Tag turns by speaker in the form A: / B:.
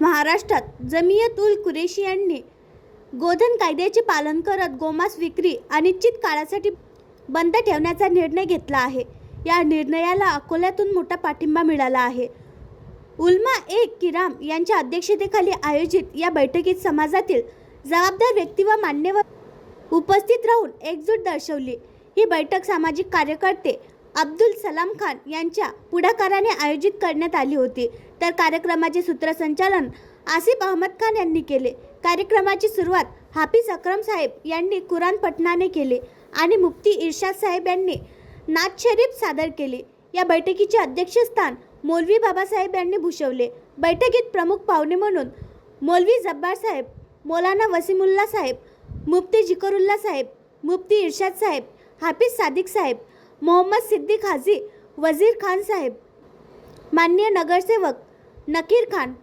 A: महाराष्ट्रात जमियत उल कुरेशी यांनी गोधन कायद्याचे पालन करत गोमांस विक्री अनिश्चित काळासाठी बंद ठेवण्याचा निर्णय घेतला आहे। या निर्णयाला अकोल्यातून मोठा पाठिंबा मिळाला आहे। उलमा ए किराम यांच्या अध्यक्षतेखाली आयोजित या बैठकीत समाजातील जबाबदार व्यक्ती व मान्यवर उपस्थित राहून एकजूट दर्शवली। ही बैठक सामाजिक कार्यकर्ते अब्दुल सलाम खान यांच्या पुढाकाराने आयोजित करण्यात आली होती, तर कार्यक्रमाचे सूत्रसंचालन आसिफ अहमद खान यांनी केले। कार्यक्रमाची सुरुवात हाफिज अकरम साहेब यांनी कुराण पठणाने केले आणि मुफ्ती इर्शाद साहेब यांनी नात शरीफ सादर केले। या बैठकीचे अध्यक्षस्थान मौलवी बाबासाहेब यांनी भूषवले। बैठकीत प्रमुख पाहुणे म्हणून मौलवी जब्बार साहेब, मौलाना वसीमुल्ला साहेब, मुफ्ती जिकरुल्ला साहेब, मुफ्ती इर्शाद साहेब, हाफिज सादिक साहेब, मोहम्मद सिद्दीक हाजी, वजीर खान साहेब, माननीय नगरसेवक नकीर खान,